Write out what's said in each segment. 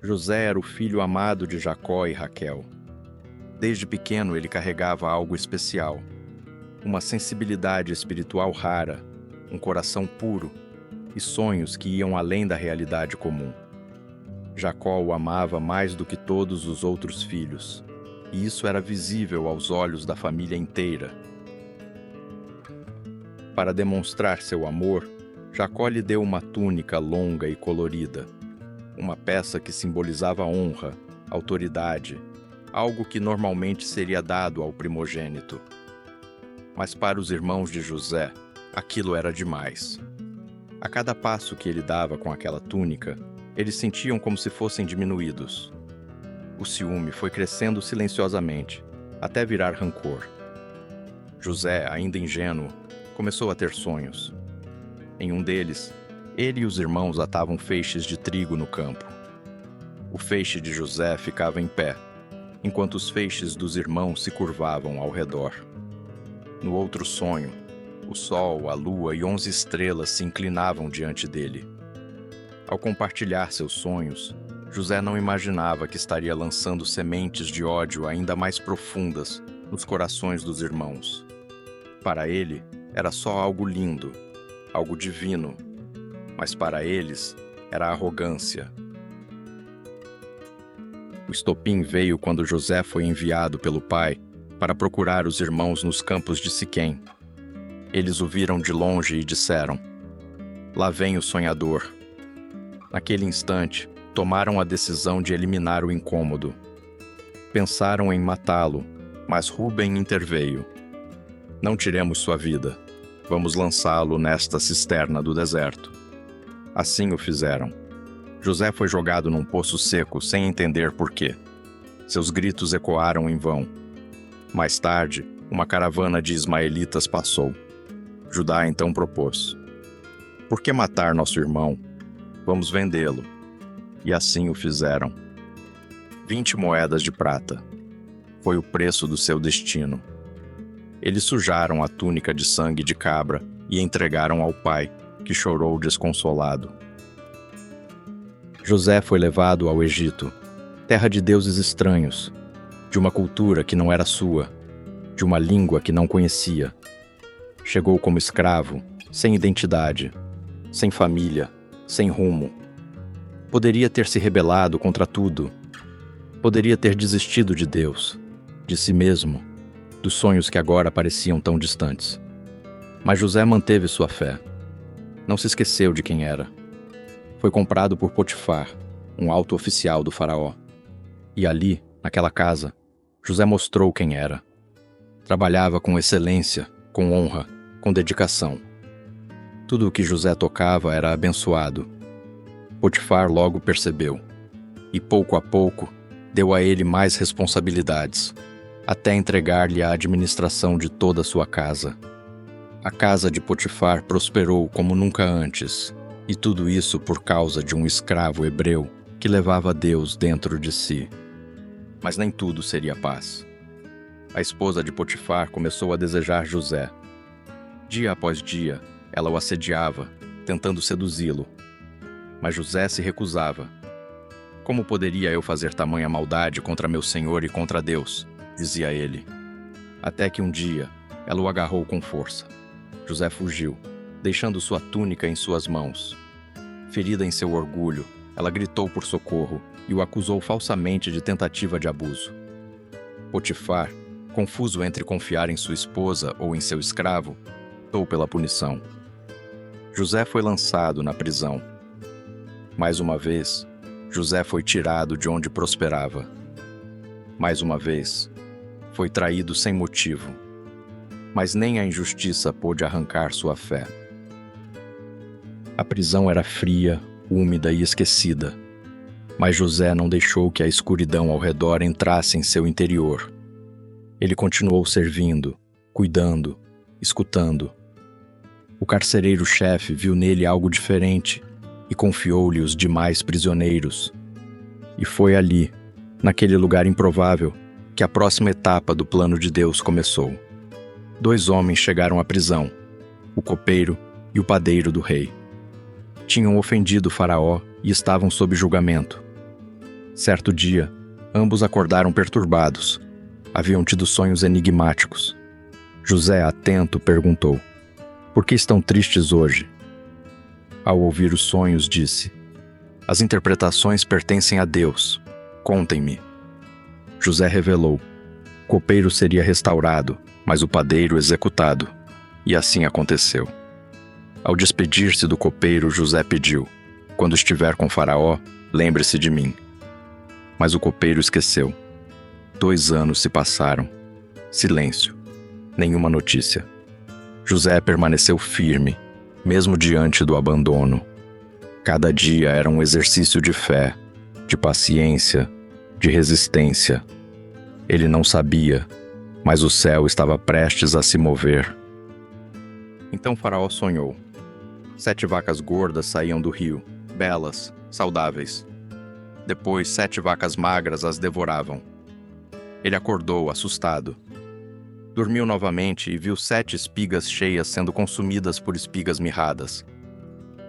José era o filho amado de Jacó e Raquel. Desde pequeno ele carregava algo especial, uma sensibilidade espiritual rara, um coração puro e sonhos que iam além da realidade comum. Jacó o amava mais do que todos os outros filhos, e isso era visível aos olhos da família inteira. Para demonstrar seu amor, Jacó lhe deu uma túnica longa e colorida, uma peça que simbolizava honra, autoridade, algo que normalmente seria dado ao primogênito. Mas para os irmãos de José, aquilo era demais. A cada passo que ele dava com aquela túnica, eles sentiam como se fossem diminuídos. O ciúme foi crescendo silenciosamente, até virar rancor. José, ainda ingênuo, começou a ter sonhos. Em um deles, ele e os irmãos atavam feixes de trigo no campo. O feixe de José ficava em pé, enquanto os feixes dos irmãos se curvavam ao redor. No outro sonho, o sol, a lua e 11 estrelas se inclinavam diante dele. Ao compartilhar seus sonhos, José não imaginava que estaria lançando sementes de ódio ainda mais profundas nos corações dos irmãos. Para ele, era só algo lindo, algo divino, mas para eles, era arrogância. O estopim veio quando José foi enviado pelo pai para procurar os irmãos nos campos de Siquém. Eles o viram de longe e disseram: "Lá vem o sonhador." Naquele instante, tomaram a decisão de eliminar o incômodo. Pensaram em matá-lo, mas Rúben interveio. "Não tiremos sua vida. Vamos lançá-lo nesta cisterna do deserto." Assim o fizeram. José foi jogado num poço seco sem entender por quê. Seus gritos ecoaram em vão. Mais tarde, uma caravana de ismaelitas passou. Judá então propôs: "Por que matar nosso irmão? Vamos vendê-lo." E assim o fizeram. 20 moedas de prata. Foi o preço do seu destino. Eles sujaram a túnica de sangue de cabra e entregaram ao pai, que chorou desconsolado. José foi levado ao Egito, terra de deuses estranhos, de uma cultura que não era sua, de uma língua que não conhecia. Chegou como escravo, sem identidade, sem família, sem rumo. Poderia ter se rebelado contra tudo. Poderia ter desistido de Deus, de si mesmo, dos sonhos que agora pareciam tão distantes. Mas José manteve sua fé. Não se esqueceu de quem era. Foi comprado por Potifar, um alto oficial do faraó. E ali, naquela casa, José mostrou quem era. Trabalhava com excelência, com honra, com dedicação. Tudo o que José tocava era abençoado. Potifar logo percebeu, e pouco a pouco deu a ele mais responsabilidades, até entregar-lhe a administração de toda a sua casa. A casa de Potifar prosperou como nunca antes, e tudo isso por causa de um escravo hebreu que levava Deus dentro de si. Mas nem tudo seria paz. A esposa de Potifar começou a desejar José. Dia após dia, ela o assediava, tentando seduzi-lo. Mas José se recusava. "Como poderia eu fazer tamanha maldade contra meu senhor e contra Deus?" dizia ele. Até que um dia, ela o agarrou com força. José fugiu, deixando sua túnica em suas mãos. Ferida em seu orgulho, ela gritou por socorro e o acusou falsamente de tentativa de abuso. Potifar, confuso entre confiar em sua esposa ou em seu escravo, optou pela punição. José foi lançado na prisão. Mais uma vez, José foi tirado de onde prosperava. Mais uma vez, foi traído sem motivo. Mas nem a injustiça pôde arrancar sua fé. A prisão era fria, úmida e esquecida. Mas José não deixou que a escuridão ao redor entrasse em seu interior. Ele continuou servindo, cuidando, escutando. O carcereiro-chefe viu nele algo diferente e confiou-lhe os demais prisioneiros. E foi ali, naquele lugar improvável, que a próxima etapa do plano de Deus começou. 2 homens chegaram à prisão, o copeiro e o padeiro do rei. Tinham ofendido o faraó e estavam sob julgamento. Certo dia, ambos acordaram perturbados. Haviam tido sonhos enigmáticos. José, atento, perguntou: "Por que estão tristes hoje?" Ao ouvir os sonhos, disse: "As interpretações pertencem a Deus. Contem-me." José revelou: o copeiro seria restaurado, mas o padeiro executado. E assim aconteceu. Ao despedir-se do copeiro, José pediu: "Quando estiver com Faraó, lembre-se de mim." Mas o copeiro esqueceu. 2 anos se passaram. Silêncio. Nenhuma notícia. José permaneceu firme, mesmo diante do abandono. Cada dia era um exercício de fé, de paciência, de resistência. Ele não sabia, mas o céu estava prestes a se mover. Então Faraó sonhou. 7 vacas gordas saíam do rio, belas, saudáveis. Depois 7 vacas magras as devoravam. Ele acordou, assustado. Dormiu novamente e viu 7 espigas cheias sendo consumidas por espigas mirradas.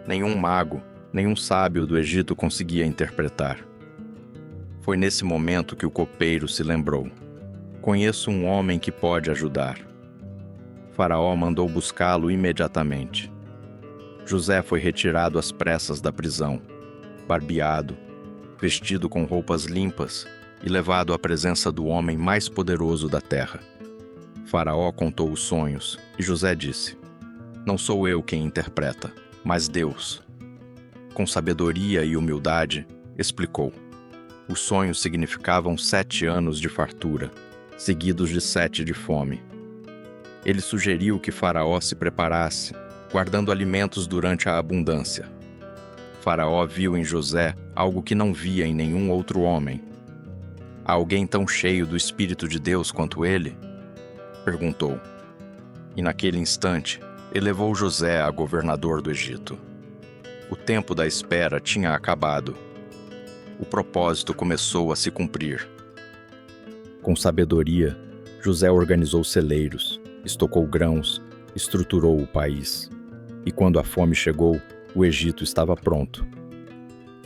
Nenhum mago, nenhum sábio do Egito conseguia interpretar. Foi nesse momento que o copeiro se lembrou: "Conheço um homem que pode ajudar." Faraó mandou buscá-lo imediatamente. José foi retirado às pressas da prisão, barbeado, vestido com roupas limpas e levado à presença do homem mais poderoso da terra. Faraó contou os sonhos e José disse: "Não sou eu quem interpreta, mas Deus." Com sabedoria e humildade, explicou: os sonhos significavam 7 anos de fartura, seguidos de 7 de fome. Ele sugeriu que Faraó se preparasse, guardando alimentos durante a abundância. Faraó viu em José algo que não via em nenhum outro homem. "Há alguém tão cheio do Espírito de Deus quanto ele?" perguntou. E naquele instante, elevou José a governador do Egito. O tempo da espera tinha acabado. O propósito começou a se cumprir. Com sabedoria, José organizou celeiros, estocou grãos, estruturou o país. E quando a fome chegou, o Egito estava pronto.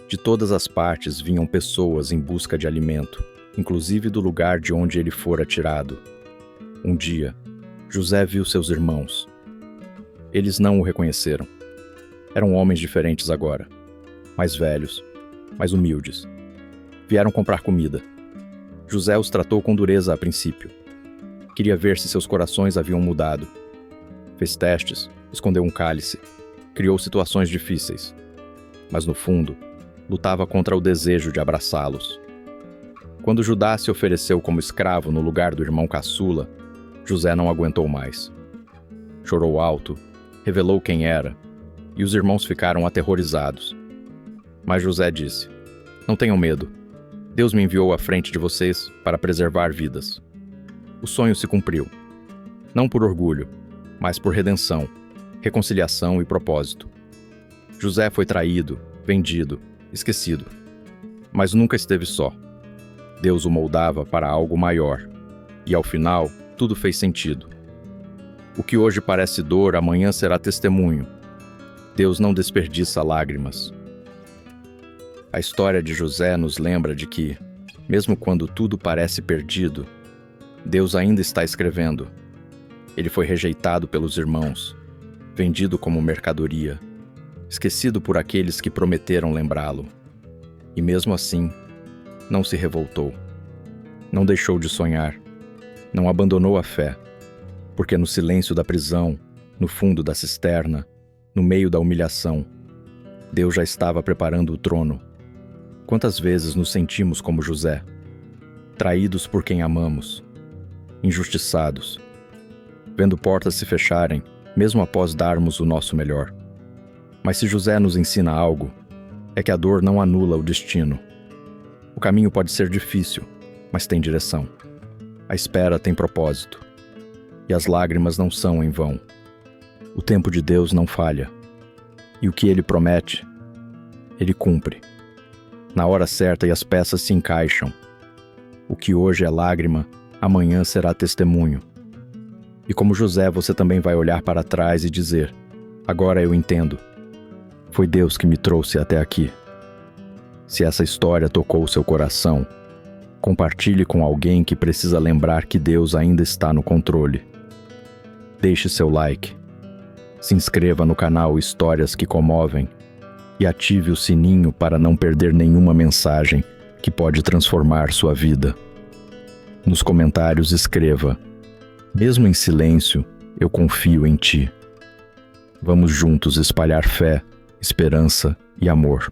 De todas as partes vinham pessoas em busca de alimento, inclusive do lugar de onde ele fora tirado. Um dia, José viu seus irmãos. Eles não o reconheceram. Eram homens diferentes agora, mais velhos, mais humildes. Vieram comprar comida. José os tratou com dureza a princípio. Queria ver se seus corações haviam mudado. Fez testes, escondeu um cálice, criou situações difíceis. Mas no fundo, lutava contra o desejo de abraçá-los. Quando Judá se ofereceu como escravo no lugar do irmão caçula, José não aguentou mais. Chorou alto, revelou quem era, e os irmãos ficaram aterrorizados. Mas José disse: "Não tenham medo. Deus me enviou à frente de vocês para preservar vidas." O sonho se cumpriu. Não por orgulho, mas por redenção, reconciliação e propósito. José foi traído, vendido, esquecido. Mas nunca esteve só. Deus o moldava para algo maior. E ao final, tudo fez sentido. O que hoje parece dor, amanhã será testemunho. Deus não desperdiça lágrimas. A história de José nos lembra de que, mesmo quando tudo parece perdido, Deus ainda está escrevendo. Ele foi rejeitado pelos irmãos, vendido como mercadoria, esquecido por aqueles que prometeram lembrá-lo. E mesmo assim, não se revoltou. Não deixou de sonhar. Não abandonou a fé. Porque no silêncio da prisão, no fundo da cisterna, no meio da humilhação, Deus já estava preparando o trono. Quantas vezes nos sentimos como José, traídos por quem amamos, injustiçados, vendo portas se fecharem, mesmo após darmos o nosso melhor. Mas se José nos ensina algo, é que a dor não anula o destino. O caminho pode ser difícil, mas tem direção. A espera tem propósito. E as lágrimas não são em vão. O tempo de Deus não falha. E o que Ele promete, Ele cumpre. Na hora certa e as peças se encaixam. O que hoje é lágrima, amanhã será testemunho. E como José, você também vai olhar para trás e dizer: agora eu entendo. Foi Deus que me trouxe até aqui. Se essa história tocou seu coração, compartilhe com alguém que precisa lembrar que Deus ainda está no controle. Deixe seu like, se inscreva no canal Histórias que Comovem e ative o sininho para não perder nenhuma mensagem que pode transformar sua vida. Nos comentários escreva: mesmo em silêncio, eu confio em ti. Vamos juntos espalhar fé, esperança e amor.